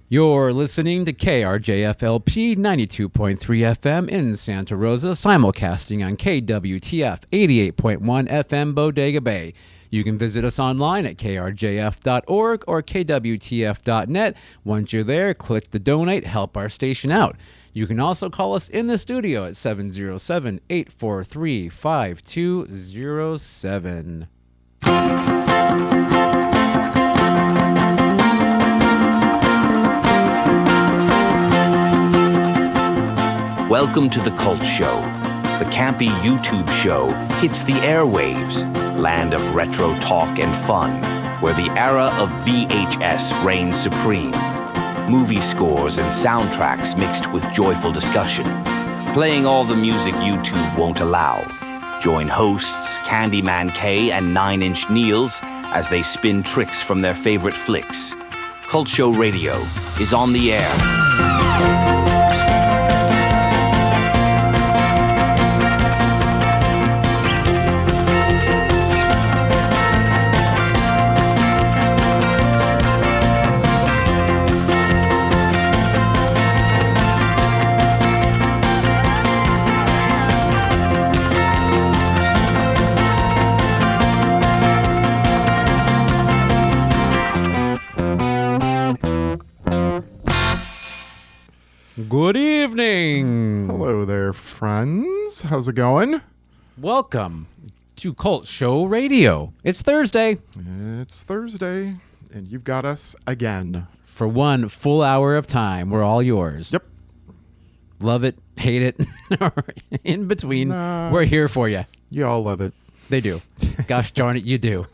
You're listening to KRJF LP 92.3 FM in Santa Rosa, simulcasting on KWTF 88.1 FM Bodega Bay. You can visit us online at krjf.org or kwtf.net. Once you're there, click the donate, help our station out. You can also call us in the studio at 707-843-5207. Welcome to the Cult Show. The campy YouTube show hits the airwaves, land of retro talk and fun, where the era of VHS reigns supreme. Movie scores and soundtracks mixed with joyful discussion, playing all the music YouTube won't allow. Join hosts Candyman K and 9 Inch Nails as they spin tricks from their favorite flicks. Cult Show Radio is on the air. Good evening. Hello there, friends. How's it going? Welcome to Cult Show Radio. It's Thursday. It's Thursday, and you've got us again. For 1 full hour of time, we're all yours. Yep. Love it, hate it, in between. Nah. We're here for you. You all love it. They do. Gosh darn it, you do.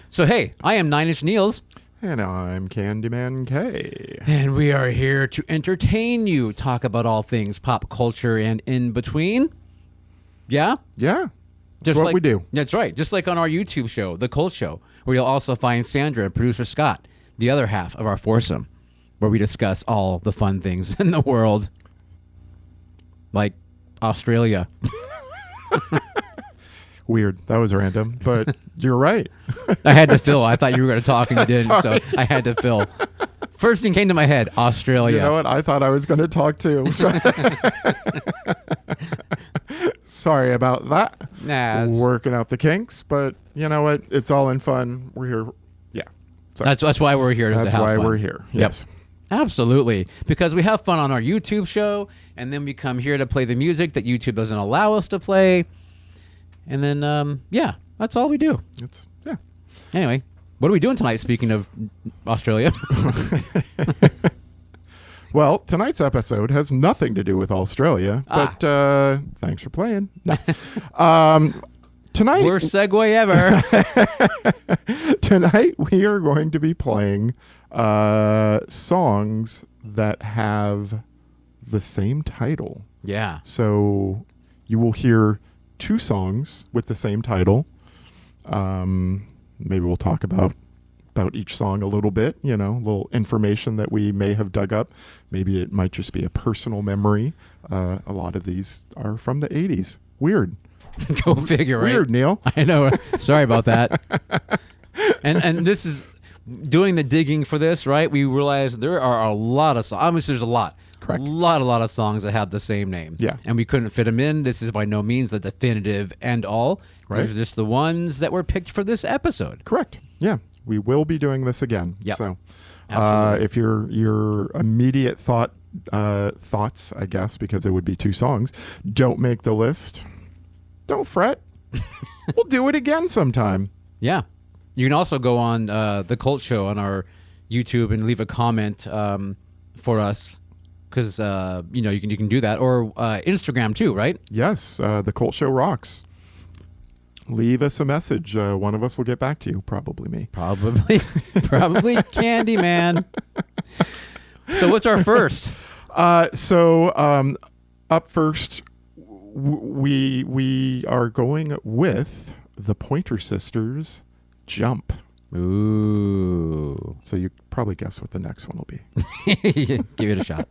So, hey, I am 9 Inch Nails. And I'm Candyman K. And we are here to entertain you, talk about all things pop culture and in between. Yeah? Yeah. That's Just what like, we do. That's right. Just like on our YouTube show, The Cult Show, where you'll also find Sandra and producer Scott, the other half of our foursome, where we discuss all the fun things in the world. Like Australia. Weird. That was random, but you're right. I had to fill. I thought you were going to talk and you didn't, so I had to fill. First thing came to my head, Australia. You know what? I thought I was going to talk too. So sorry about that. Nah, Working out the kinks, but you know what? It's all in fun. We're here. Yeah. Sorry. that's why we're here. That's to have why fun. we're here. Yes. Yep. Absolutely. Because we have fun on our YouTube show, and then we come here to play the music that YouTube doesn't allow us to play. And then, yeah, that's all we do. Yeah. Anyway, what are we doing tonight, speaking of Australia? Well, tonight's episode has nothing to do with Australia, but thanks for playing. No. Tonight, Worst segue ever. tonight we are going to be playing songs that have the same title. Yeah. So you will hear 2 songs with the same title. Maybe we'll talk about each song a little bit, a little information that we may have dug up. Maybe it might just be a personal memory. A lot of these are from the 80s. Weird. Go figure, right? Weird, Neil. I know. Sorry about that. And this is doing the digging for this, right? We realized there are a lot of songs. Obviously, there's a lot. Correct. A lot of songs that have the same name. Yeah. And we couldn't fit them in. This is by no means the definitive end all. Right. These are just the ones that were picked for this episode. Correct. Yeah. We will be doing this again. Yep. So Absolutely. if your immediate thoughts, I guess, because it would be 2 songs, don't make the list, don't fret. We'll do it again sometime. Yeah. You can also go on The Cult Show on our YouTube and leave a comment for us. Because, you can do that. Or Instagram, too, right? Yes. The Cult Show rocks. Leave us a message. One of us will get back to you. Probably me. Probably Candyman. So what's our first? Up first, we are going with the Pointer Sisters' Jump. Ooh. So you probably guess what the next one will be. Give it a shot.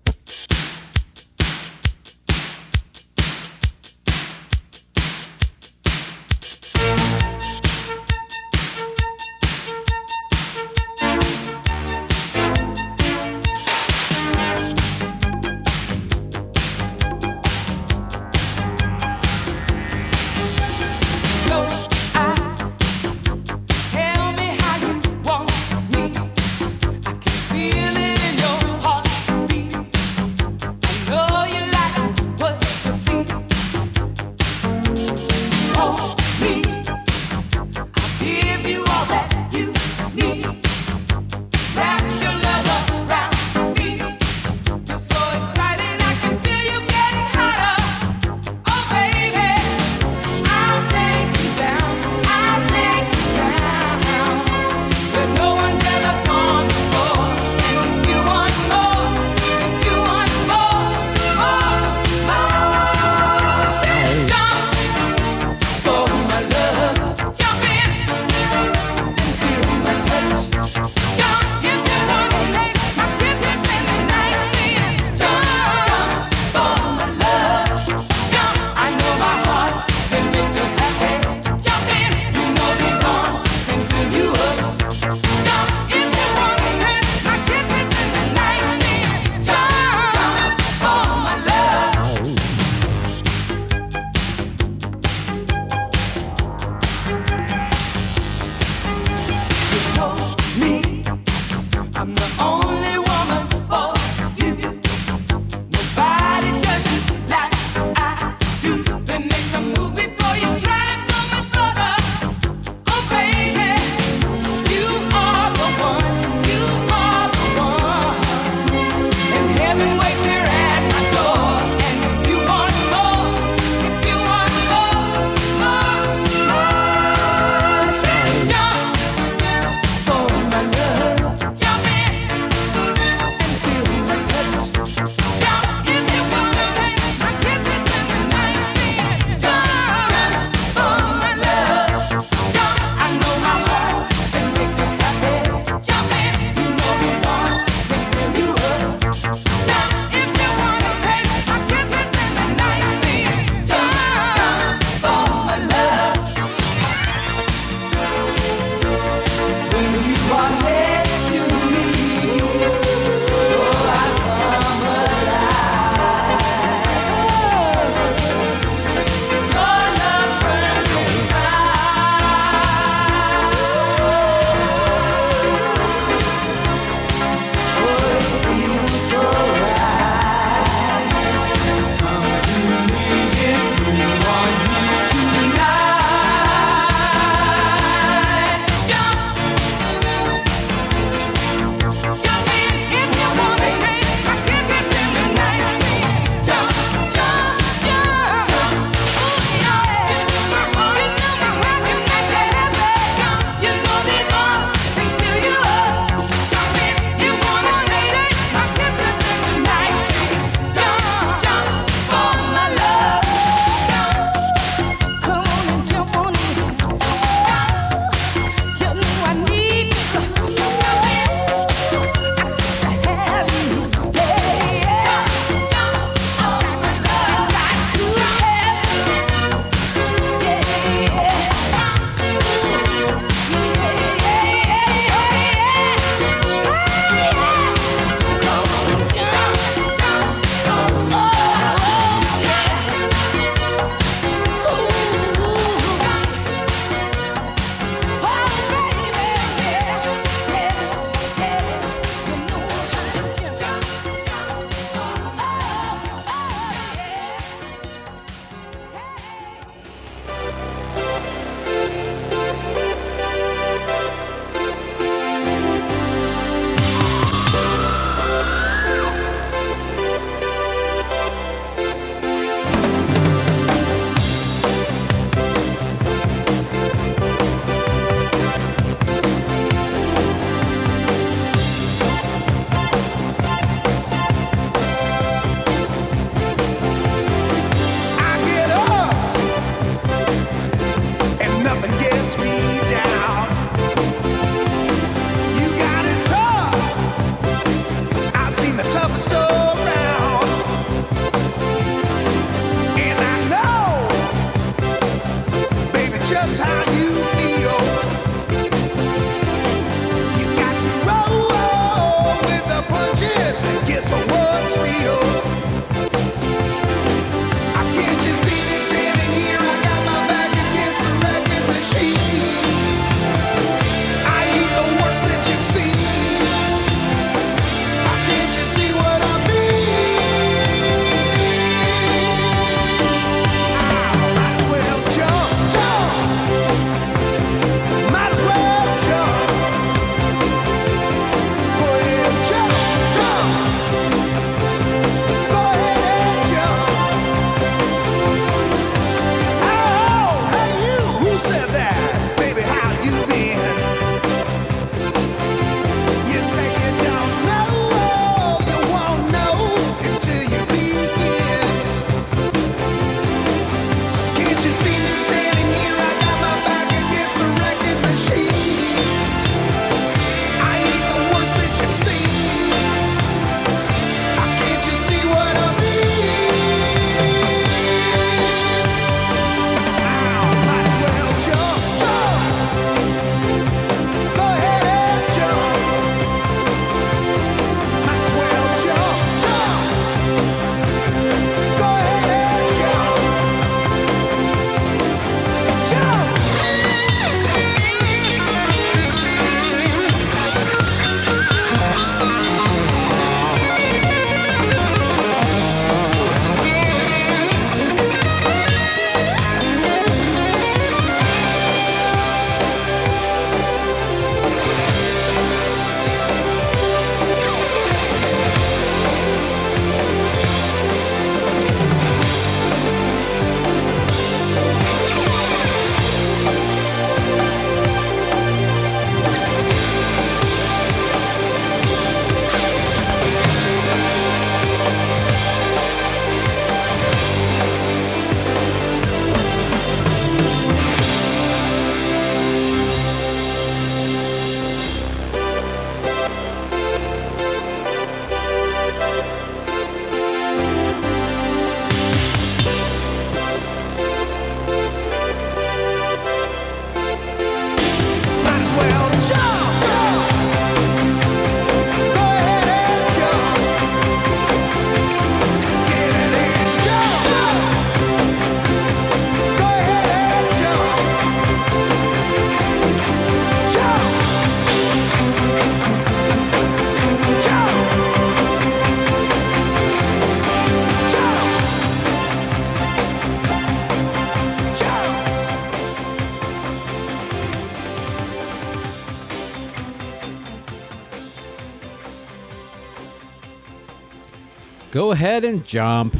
Go ahead and jump.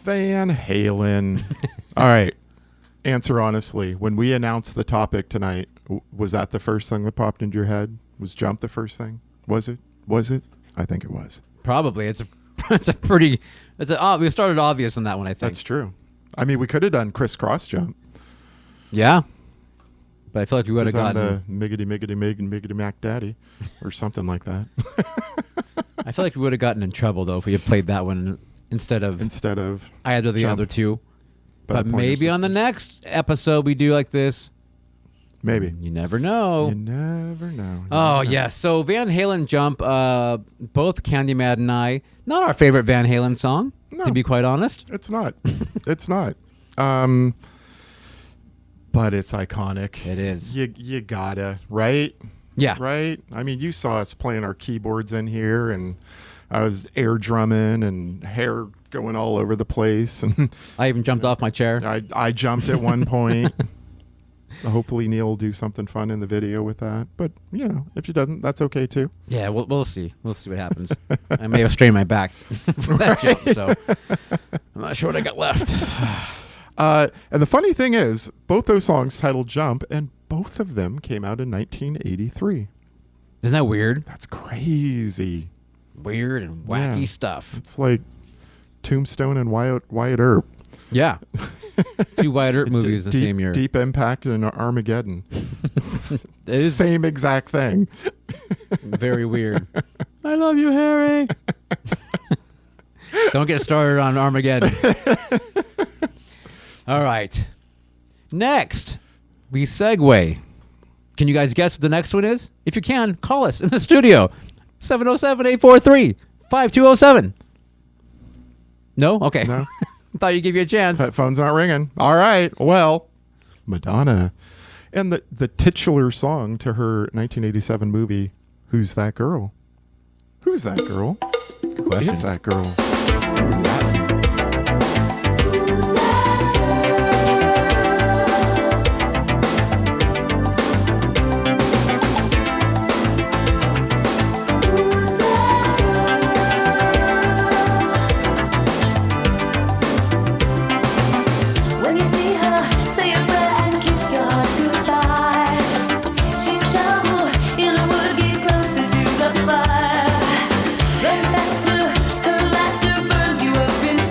Van Halen. All right. Answer honestly. When we announced the topic tonight, was that the first thing that popped into your head? Was Jump the first thing? Was it? Was it? I think it was. Probably. We started obvious on that one, I think. That's true. I mean, we could have done Crisscross Jump. Yeah. But I feel like we would have gotten the Miggity Mac Daddy or something like that. I feel like we would have gotten in trouble though if we had played that one instead of either the Jump. other two. By But the Pointer maybe on the Sisters. next episode we do like this. Maybe. You never know. You never know. Oh, yeah. So Van Halen Jump, both Candyman and I, not our favorite Van Halen song, No. to be quite honest. It's not. It's not. But it's iconic. It is. You gotta, right? Yeah. Right? I mean, you saw us playing our keyboards in here, and I was air drumming and hair going all over the place. And I even jumped off my chair. I jumped at one point. Hopefully Neil will do something fun in the video with that. But, you know, if he doesn't, that's okay too. Yeah, we'll see. We'll see what happens. I may have strained my back for that jump, so I'm not sure what I got left. And the funny thing is, both those songs titled Jump, and both of them came out in 1983. Isn't that weird? That's crazy. Weird and wacky Yeah. stuff. It's like Tombstone and Wyatt Earp. Yeah. Two Wyatt Earp movies the same year. Deep Impact and Armageddon. It is Same exact thing. very weird. I love you, Harry. Don't get started on Armageddon. All right. Next, we segue. Can you guys guess what the next one is? If you can, call us in the studio. 707-843-5207. No? Okay. No? Thought you'd give you a chance. That phone's not ringing. All right. Well, Madonna. And the titular song to her 1987 movie, Who's That Girl? Who's that girl? Good question. Who's that girl? When you see her, say a prayer and kiss your heart goodbye. She's trouble in a wood, get closer to the fire. Run faster, her laughter burns you up inside.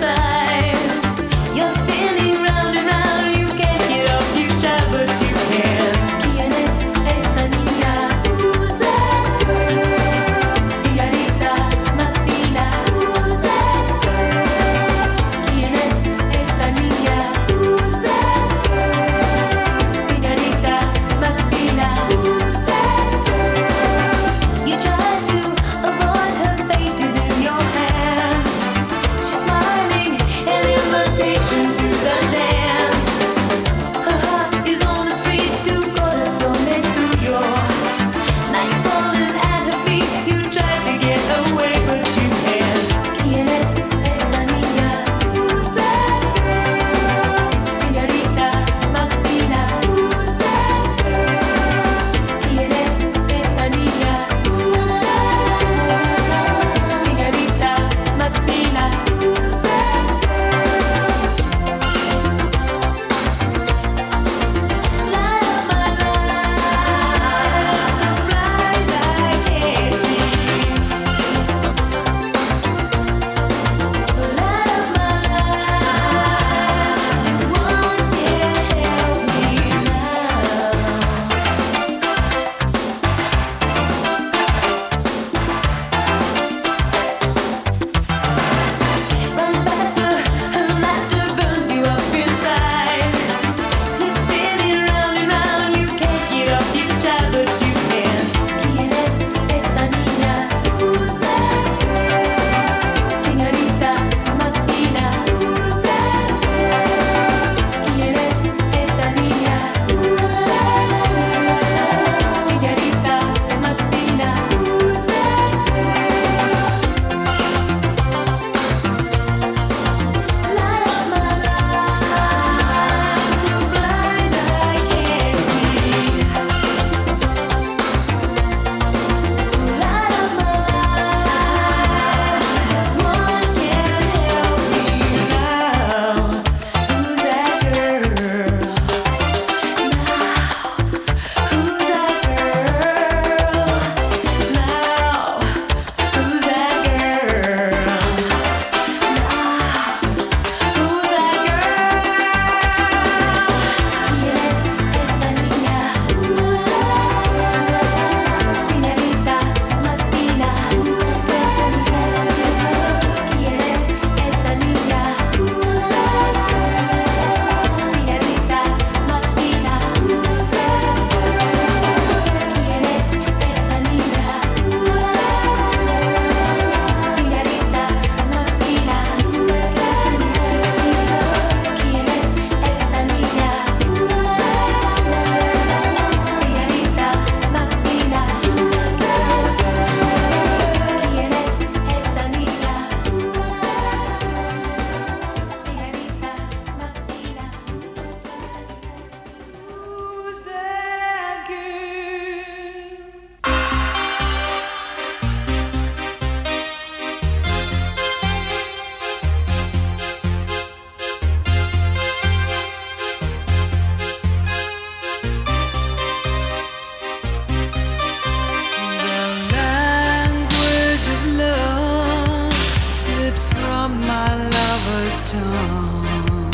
slips from my lover's tongue,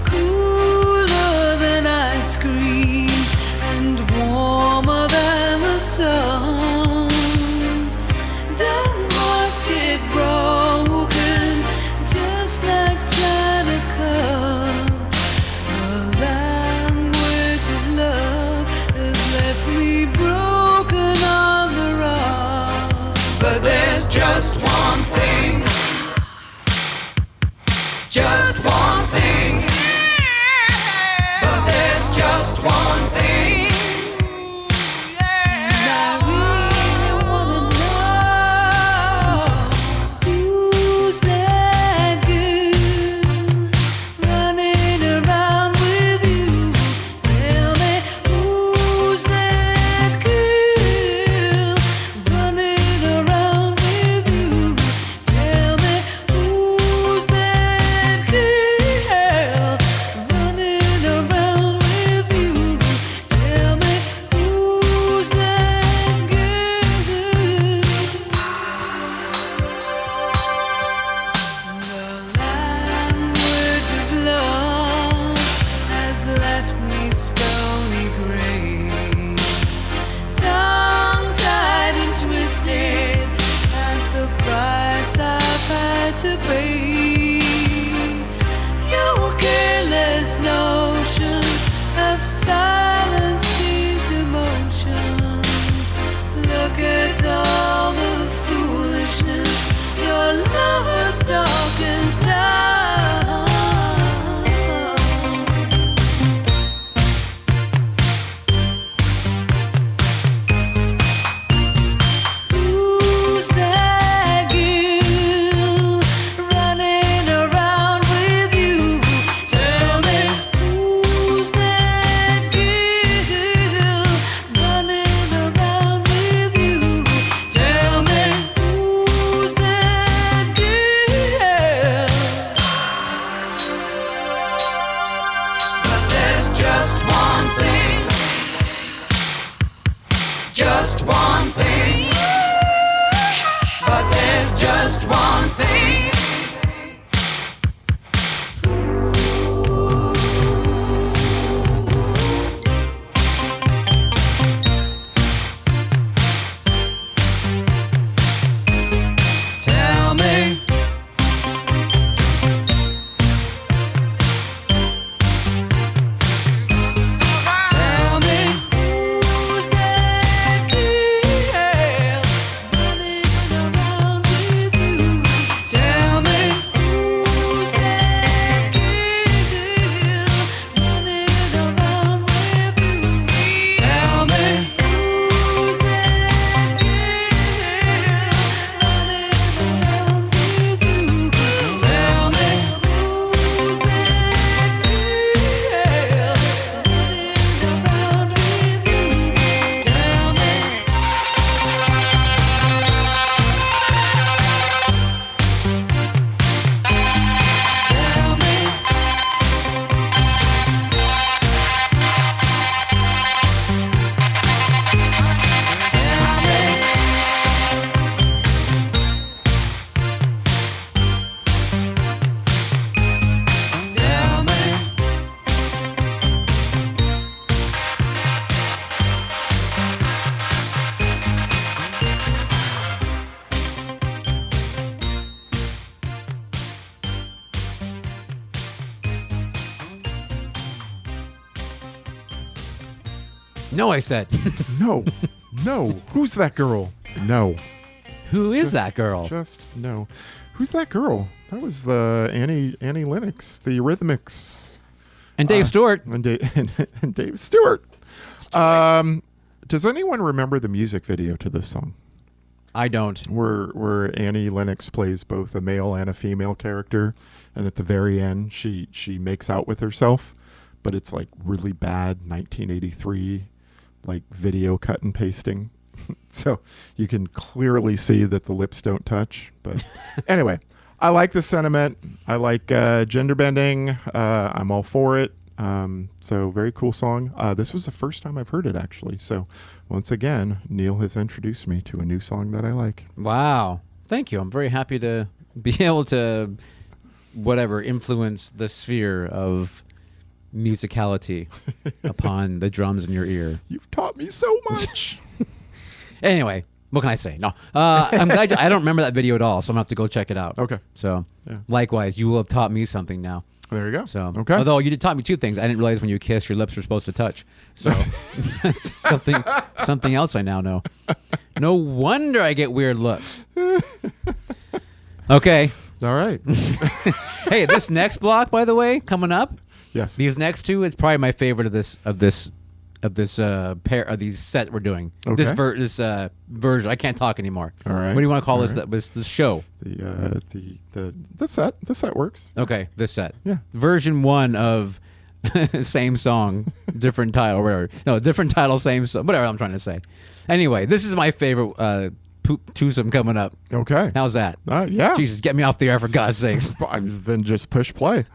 cooler than ice cream and warmer than the sun. Dumb hearts get broken just like China cups. The language of love has left me broken on the run. But there's just one thing, just one thing. But there's just one thing. And I really wanna know, who's that girl running around with you? Tell me, who's that girl running around with you? Tell me, who's that girl running around with you? Tell me, who's that girl? The language of love has left me stony gray, tongue-tied and twisted at the price I've had to pay. Your careless notions have silenced these emotions. Look at all the foolishness your lover's talk is done. Who's that girl running around with you? Tell me, who's that girl running around with you? Tell me, who's that girl? But there's just one thing, just one thing. But there's just one thing. Tell me, tell me, who's that girl running around with you? Tell me, who's that girl running around with you? Tell me, who's that girl running around with you? Tell me, who's that girl running around with you? Tell me. Tell me. Tell me. Tell me. No, I said. No. No. Who's that girl? No. Who is that girl? Just no. Who's that girl? That was the Annie Lennox, the Eurythmics. And Dave Stewart. And Dave Stewart. Does anyone remember the music video to this song? I don't. Where Annie Lennox plays both a male and a female character, and at the very end she makes out with herself, but it's like really bad 1983 like video cut and pasting. So you can clearly see that the lips don't touch. But anyway, I like the sentiment. I like gender bending. I'm all for it. So very cool song. This was the first time I've heard it, actually. So once again, Neil has introduced me to a new song that I like. Wow. Thank you. I'm very happy to be able to whatever influence the sphere of musicality upon the drums in your ear. You've taught me so much. Anyway, what can I say? No, I'm glad I don't remember that video at all, so I'm gonna have to go check it out. Okay. So, Yeah. likewise, you will have taught me something now. There you go. So, okay. although you did taught me two things, I didn't realize when you kiss, your lips are supposed to touch. So, that's something else I now know. No wonder I get weird looks. Okay. All right. Hey, this next block, by the way, coming up. Yes. These next two, it's probably my favorite of this pair of these set we're doing. Okay. This version. I can't talk anymore. All right. What do you want to call All this? right. This show. The set works. Okay, this set. Yeah. Version 1 of same song, different title. Whatever. No, different title, same song. Whatever I'm trying to say. Anyway, this is my favorite twosome coming up. Okay. How's that? Yeah. Jesus, get me off the air for God's sakes. Then just push play.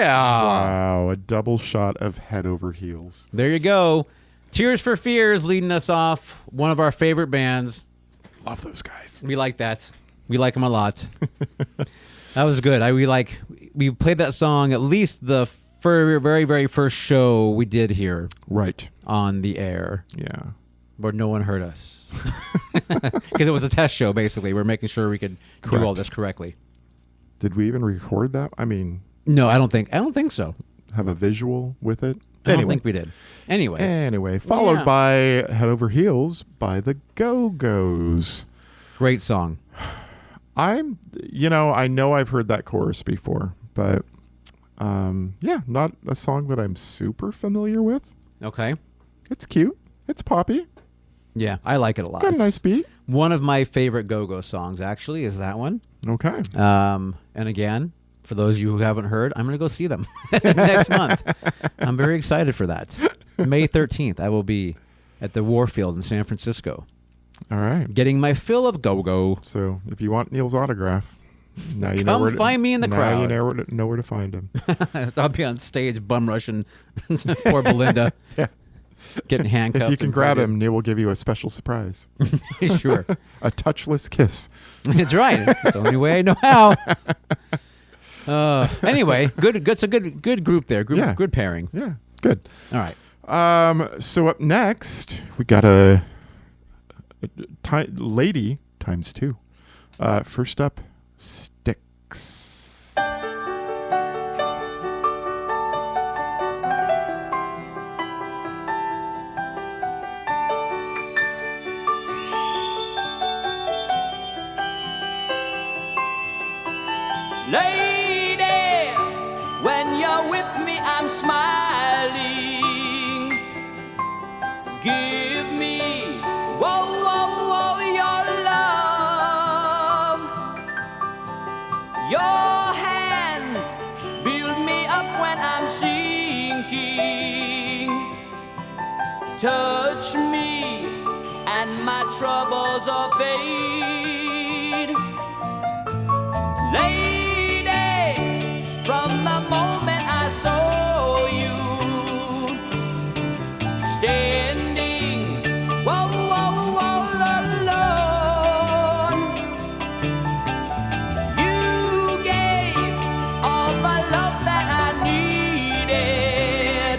Yeah. Wow, a double shot of Head Over Heels. There you go. Tears for Fears leading us off. One of our favorite bands. Love those guys. We like that. We like them a lot. That was good. We played that song at least the very, very first show we did here Right. on the air, Yeah. where no one heard us. Because it was a test show, basically. We're making sure we could do all Correct. this correctly. Did we even record that? I mean, No, I don't think so. have a visual with it? I don't think we did. Anyway, Followed Yeah. by Head Over Heels by the Go-Go's. great song. I know I've heard that chorus before, but not a song that I'm super familiar with. Okay. It's cute. It's poppy. Yeah, I like it a lot. Got a nice beat. One of my favorite Go-Go songs, actually, is that one. Okay. And again, for those of you who haven't heard, I'm going to go see them next month. I'm very excited for that. May 13th, I will be at the Warfield in San Francisco, All right. getting my fill of Go-Go. So if you want Neil's autograph, now you know Come where to find me in the now crowd. you know where to find him. I'll be on stage bum rushing poor Belinda, Yeah. getting handcuffed. If you can and grab carted. him, Neil will give you a special surprise. Sure. A touchless kiss. That's right. It's the only way I know how. Anyway, good. It's a good group there. Yeah. Good pairing. Yeah. Good. All right. So up next, we got a lady times two. First up, Sticks. Lady, when you're with me, I'm smiling. Give me, whoa, whoa, whoa, your love. Your hands build me up when I'm sinking. Touch me, and my troubles are fade. Lady, from the moment I saw you standing, whoa, whoa, whoa, alone, you gave all the love that I needed.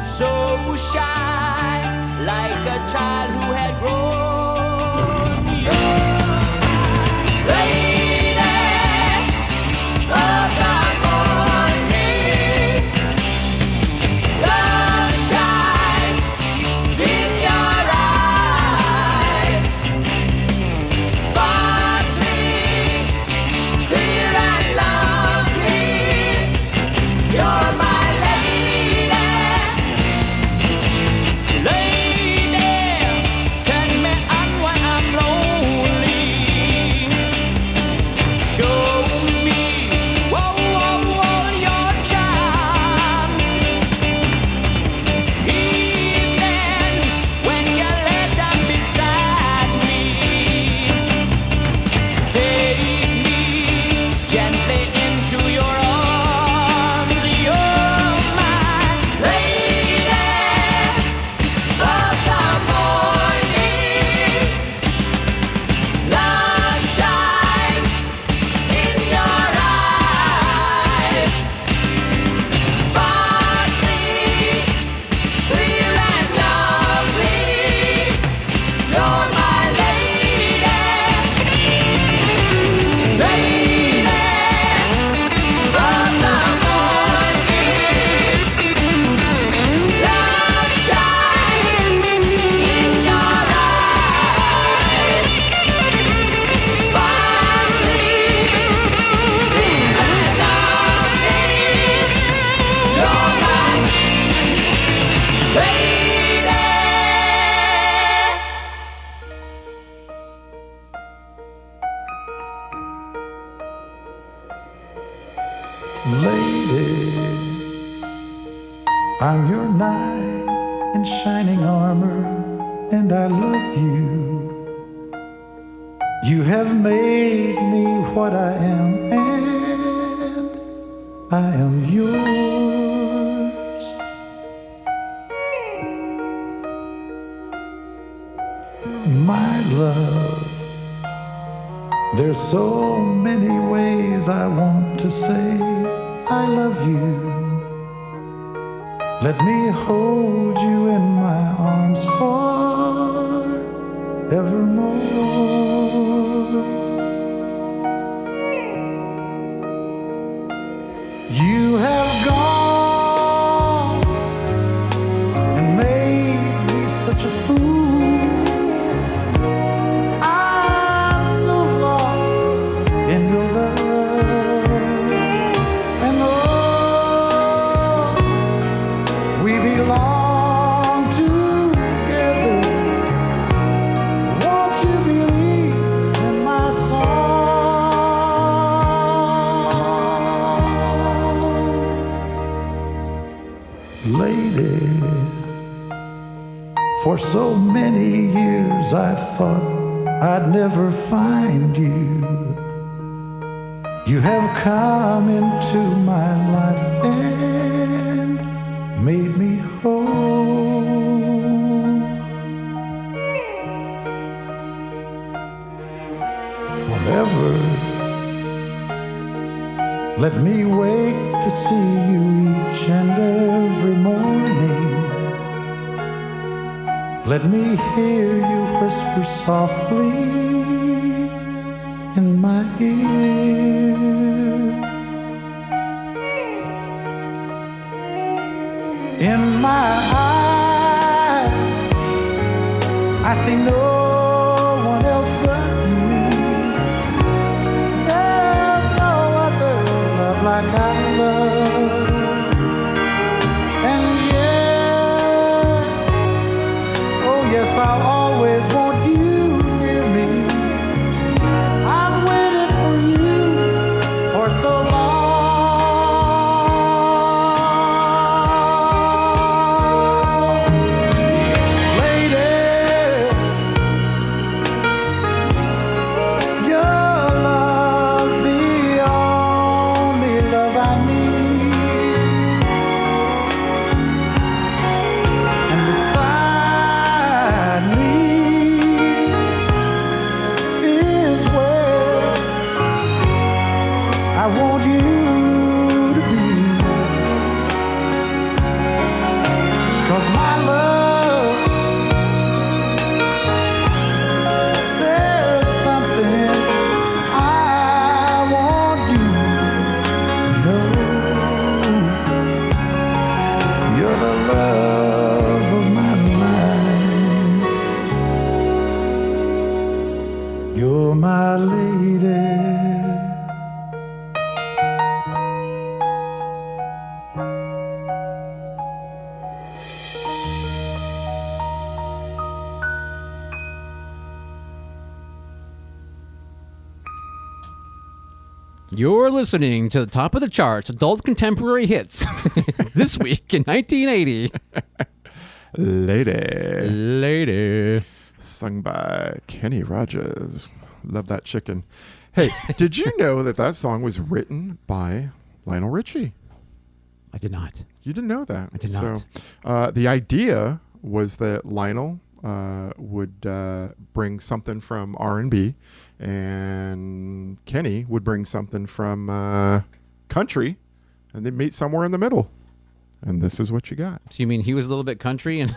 So shy, like a child who had grown. You're lady of the morning. Love shines in your eyes, sparkling, clear and lovely. You're my lady, lady. Turn me on when I'm lonely. Show me, whoa, whoa, whoa, your charms. Evenings when you lay down beside me. Take me gently into your arms. You're my lady of the morning. Love shines in your eyes, sparkling, clear and lovely. You're my lady, lady of the morning. Love shines in your eyes, sparkling, clear and lovely. You're my lady. Lady, I'm your knight in shining armor, and I love you. You have made me what I am, and I am yours. My love, there's so many ways I want to say I love you. Let me hold you in my arms forevermore. You have gone and made me such a fool. I'm so lost in your love. And oh, we belong together. Won't you believe in my song? Lady, for so many years I thought I'd never find you. You have come into my life and made me whole. Forever, let me wake to see you each and every morning. Let me hear you whisper softly in my ear. In my eyes, I see no one else but you. There's no other love like I love. And yes, oh yes, I'll always want you near me. I've waited for you for so long. Lady, your love's the only love I need. And beside me is where I want you to be. 'Cause my love, there's something I want you to know. You're the love of my life. You're my lady. You're listening to the top of the charts, adult contemporary hits. This week in 1980. Lady. Lady. Sung by Kenny Rogers. Love that chicken. Hey, did you know that that song was written by Lionel Richie? I did not. You didn't know that. I did not. So, the idea was that Lionel would bring something from R&B, and Kenny would bring something from country, and they'd meet somewhere in the middle. And this is what you got. So you mean he was a little bit country and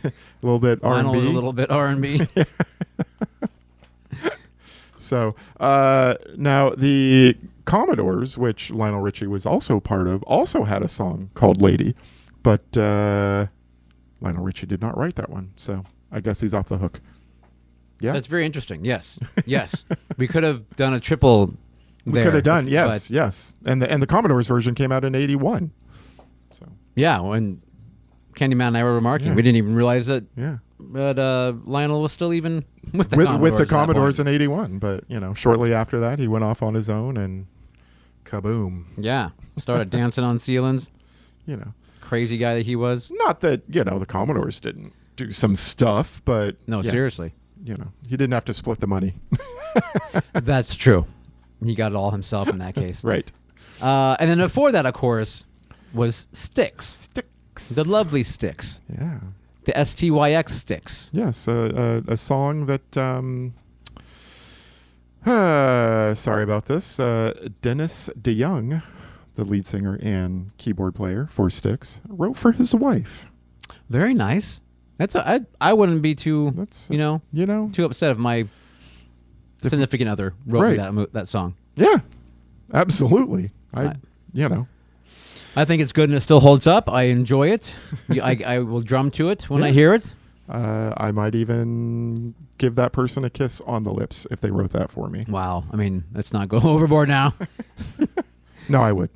A little bit R&B. Lionel was a little bit R&B? So now the Commodores, which Lionel Richie was also part of, also had a song called Lady, but Lionel Richie did not write that one. So I guess he's off the hook. Yeah. That's very interesting. Yes. Yes. We could have done a triple We there. could have done, yes, but- yes. And the Commodores version came out in 81. So Yeah, when Candyman and I were remarking, Yeah. we didn't even realize that yeah. Lionel was still even with the with Commodores. the at that Commodores point. in 81, but shortly after that he went off on his own and kaboom. Yeah. Started dancing on ceilings. Crazy guy that he was. Not that, the Commodores didn't do some stuff, but No, yeah, seriously. he didn't have to split the money. That's true. He got it all himself in that case. Right. And then before that, of course, was Styx. The lovely Styx. Yeah. The STYX Styx. Yes, a song that, sorry about this, Dennis DeYoung, the lead singer and keyboard player for Styx, wrote for his wife. Very nice. I wouldn't be too, That's, too upset if my significant other wrote me that song. Yeah, absolutely. Right. I I think it's good and it still holds up. I enjoy it. I will drum to it when I hear it. I might even give that person a kiss on the lips if they wrote that for me. Wow. I mean, let's not go overboard now. No, I would.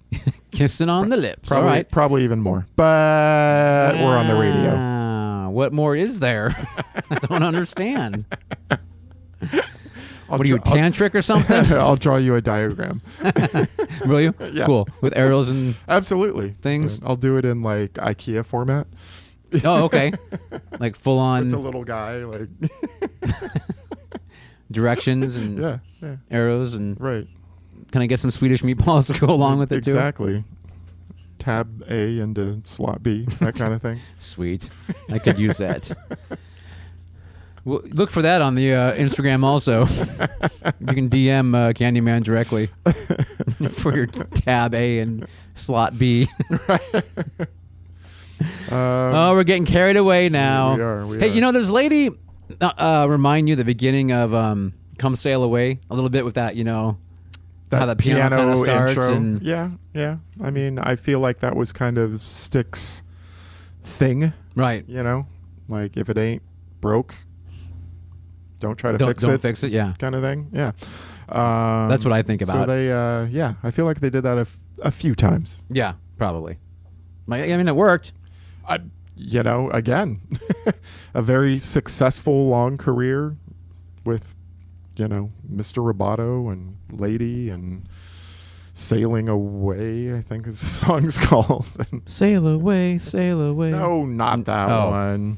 Kissing on the lips. Probably, All right. probably even more. But we're on the radio. What more is there? I don't understand. I'll What are you, tantric or something? I'll draw you a diagram. Will you? Yeah. Cool. With arrows and... Absolutely. Things? I'll do it in like IKEA format. Oh, okay. Like full on With the little guy, like directions and yeah, arrows and... right. Can I get some Swedish meatballs to go along with it too? Exactly. Tab A into slot B, that kind of thing. Sweet. I could use that. Well, look for that on the Instagram also. You can DM Candyman directly for your tab A and slot B. Oh, we're getting carried away now. We are. Hey, this lady remind you the beginning of Come Sail Away a little bit with that, how the piano kind of starts. intro. And Yeah. I mean, I feel like that was kind of Styx thing. right. Like if it ain't broke, don't try to Don't fix it. Yeah. Kind of thing. Yeah. That's what I think So about. they, I feel like they did that a few times. Yeah, probably. I mean, it worked. Again, a very successful long career with, Mr. Roboto and Lady and Sailing Away, I think is the song's called. Sail away, sail away. No, not that Oh. one.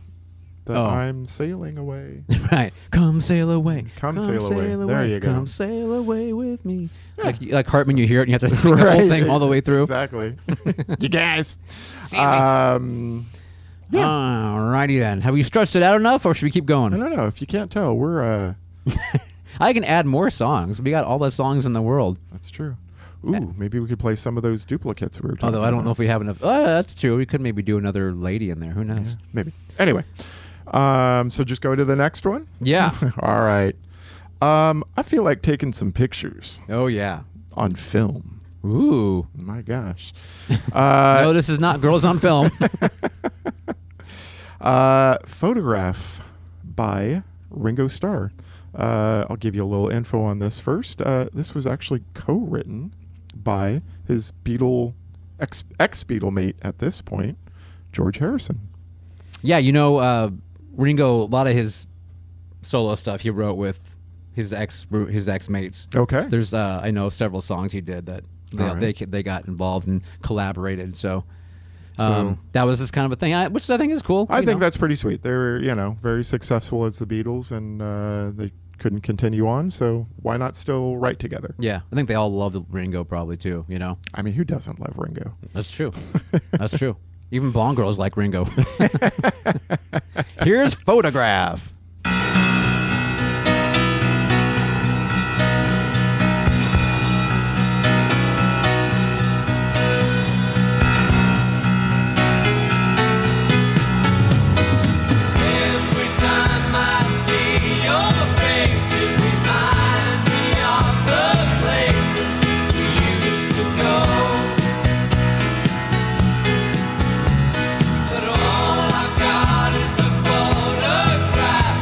Oh. I'm sailing away. Right. Come sail away. Come sail away. There you go. Come sail away with me. Like Hartman, you hear it and you have to sing the whole thing all the way through. Exactly. You guys. Alrighty then. Have we stretched it out enough or should we keep I going? don't know. If you can't tell, we're I can add more songs. We got all the songs in the world. that's true. Ooh, maybe we could play some of those duplicates we were talking Although I don't know about. if we have enough. Oh, that's true. We could maybe do another lady in there. Who knows? Maybe. Anyway, so just go to the next one. Yeah. All right. I feel like taking some pictures Oh, yeah. on film. Ooh. My gosh. No, this is not Girls on Film. Photograph by Ringo Starr. I'll give you a little info on this first. This was actually co-written by his ex-Beatle mate at this point, George Harrison. Yeah, Ringo, a lot of his solo stuff he wrote with his ex-mates. Okay. There's I know several songs he did that All right. they got involved and collaborated. So, So- that was this kind of a thing, which I think is cool. I think that's pretty sweet. They were, very successful as the Beatles, and they couldn't continue on, so why not still write together? Yeah, I think they all loved Ringo probably too. I mean, who doesn't love Ringo? That's true. That's true. Even blonde girls like Ringo. Here's Photograph. Every time I see your face, it reminds me of the places we used to go. But all I've got is a photograph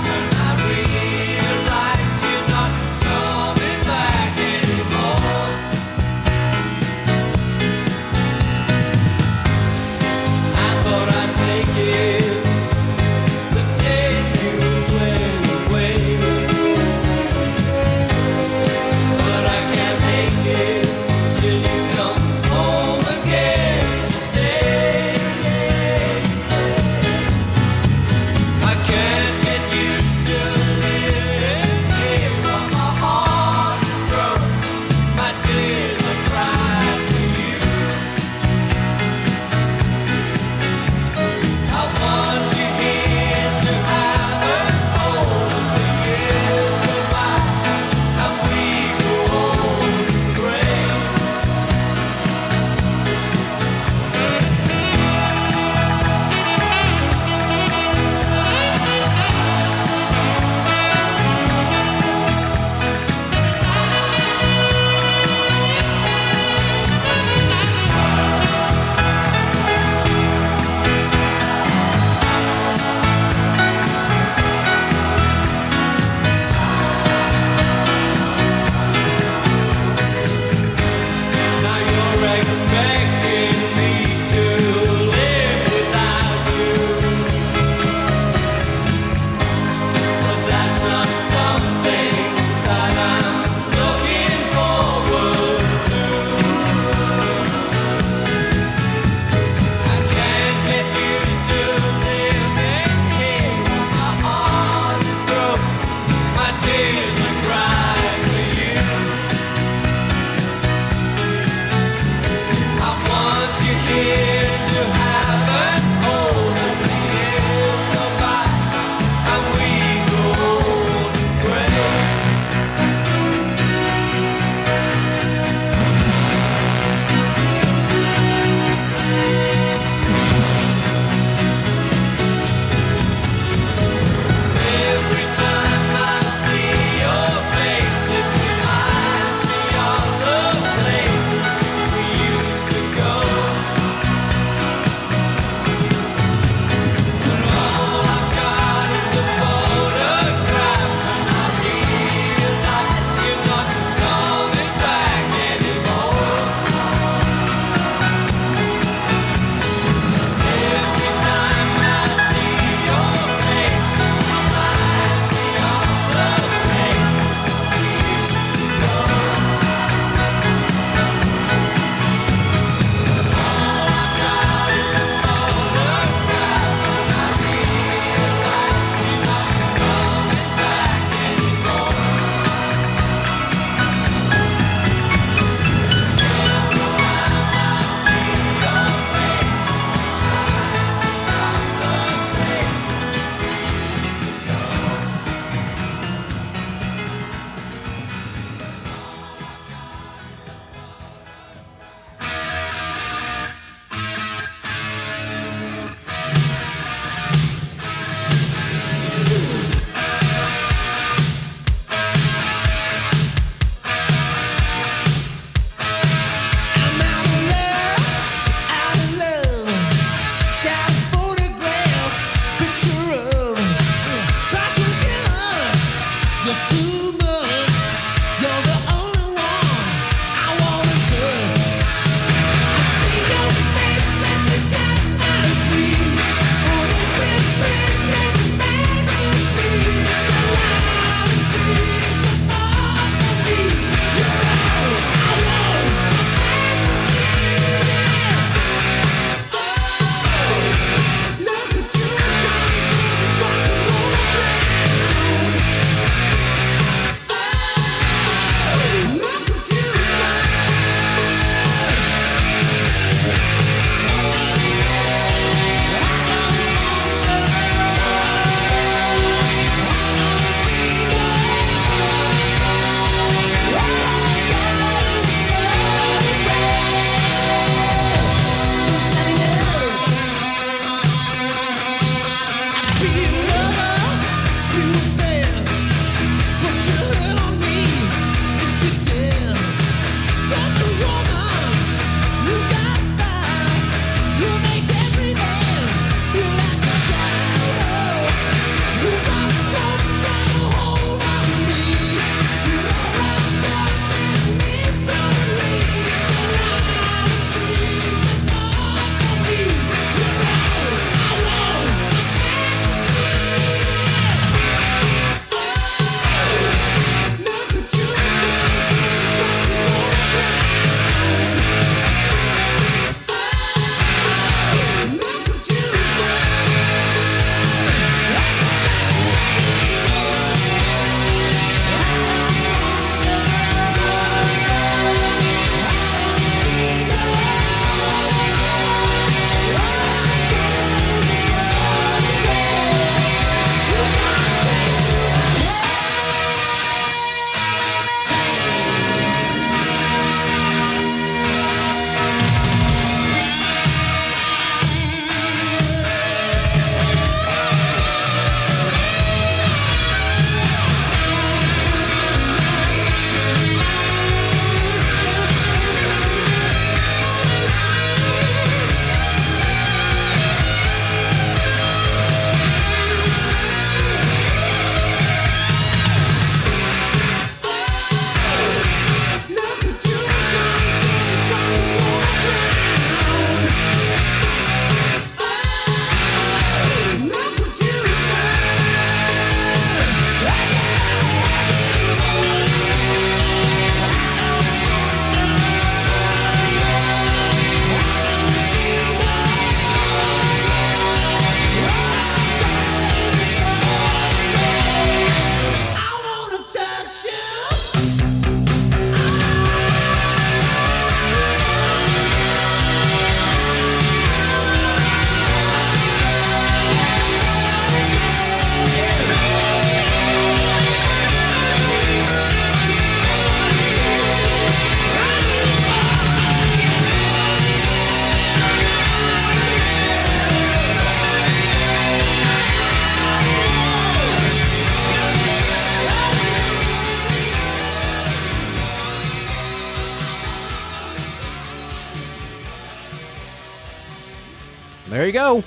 There you go.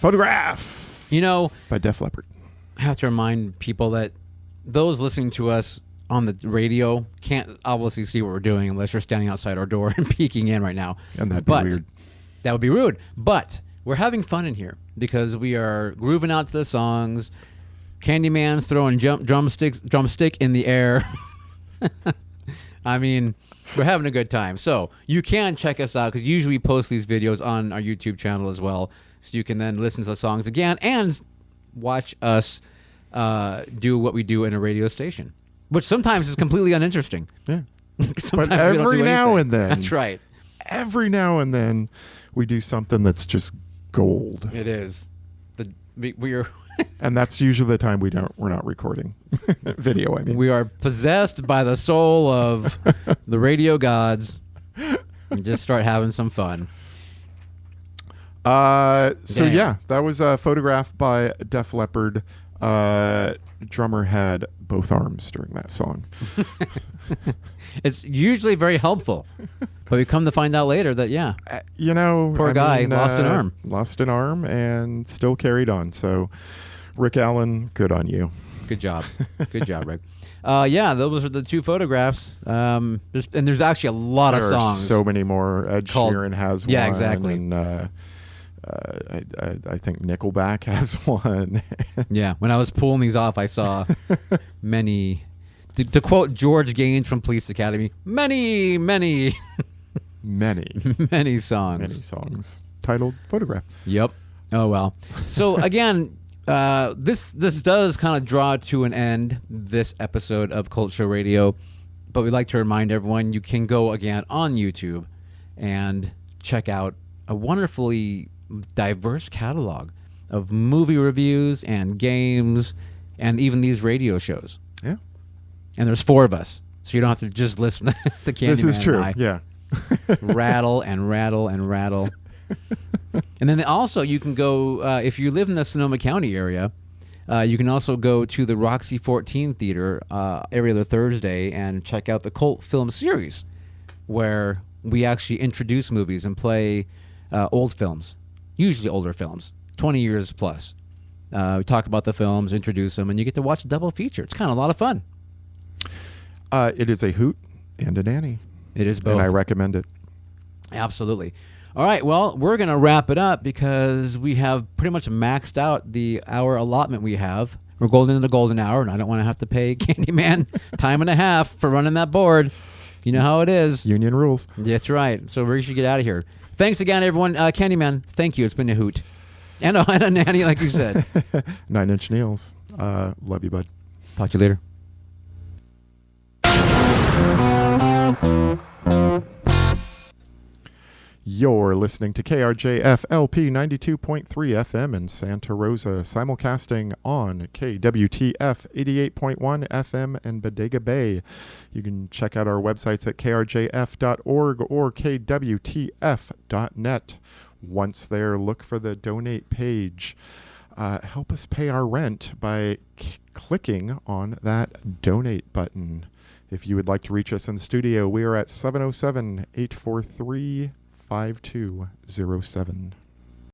Photograph You know, by Def Leppard. I have to remind people that those listening to us on the radio can't obviously see what we're doing unless you're standing outside our door and peeking in right now. And that'd be weird. That would be rude. But we're having fun in here because we are grooving out to the songs. Candyman's throwing drumstick in the air. I mean, we're having a good time. So you can check us out because usually we post these videos on our YouTube channel as well. So you can then listen to the songs again and watch us do what we do in a radio station, which sometimes is completely uninteresting. Yeah. Sometimes But we don't every do now anything. and then. That's right. Every now and then we do something that's just gold. It is. We're And that's usually the time we're not recording video, I mean. we are possessed by the soul of the radio gods and just start having some fun. So Damn. yeah, that was a photograph by Def Leppard. Drummer had both arms during that song. It's usually very helpful, but we come to find out later that You know, Poor guy, lost an arm. Lost an arm and still carried on. So, Rick Allen, good on you. good job, Rick. Those are the two photographs. There's actually a lot of There are songs. so many more. Ed called- Sheeran has Yeah, one. exactly. And I think Nickelback has one. Yeah, when I was pulling these off, I saw many. To quote George Gaines from Police Academy, many many songs. songs titled Photograph. Yep. Oh well. So again, this does kind of draw to an end this episode of Cult Show Radio, but we'd like to remind everyone you can go again on YouTube and check out a wonderfully diverse catalog of movie reviews and games and even these radio shows. Yeah. And there's 4 of us, so you don't have to just listen to Candyman. This is true. And I Yeah. rattle and rattle and rattle. And then also you can go, if you live in the Sonoma County area, you can also go to the Roxy 14 Theater every other Thursday and check out the Cult Film Series, where we actually introduce movies and play old films, usually older films, 20 years plus. We talk about the films, introduce them, and you get to watch a double feature. It's kind of a lot of fun. It is a hoot and a nanny. It is both. And I recommend it. Absolutely. All right, well, we're going to wrap it up because we have pretty much maxed out the hour allotment we have. We're golden in the golden hour, and I don't want to have to pay Candyman time and a half for running that board. You know how it is. Union rules. That's right. So we should get out of here. Thanks again, everyone. Candyman, thank you. It's been a hoot. And a nanny, like you said. 9 Inch Nails. Love you, bud. Talk to you later. You're listening to KRJF LP 92.3 FM in Santa Rosa, simulcasting on KWTF 88.1 FM in Bodega Bay. You can check out our websites at krjf.org or kwtf.net. Once there, look for the donate page. Help us pay our rent by clicking on that donate button. If you would like to reach us in the studio, we are at 707-843-5207.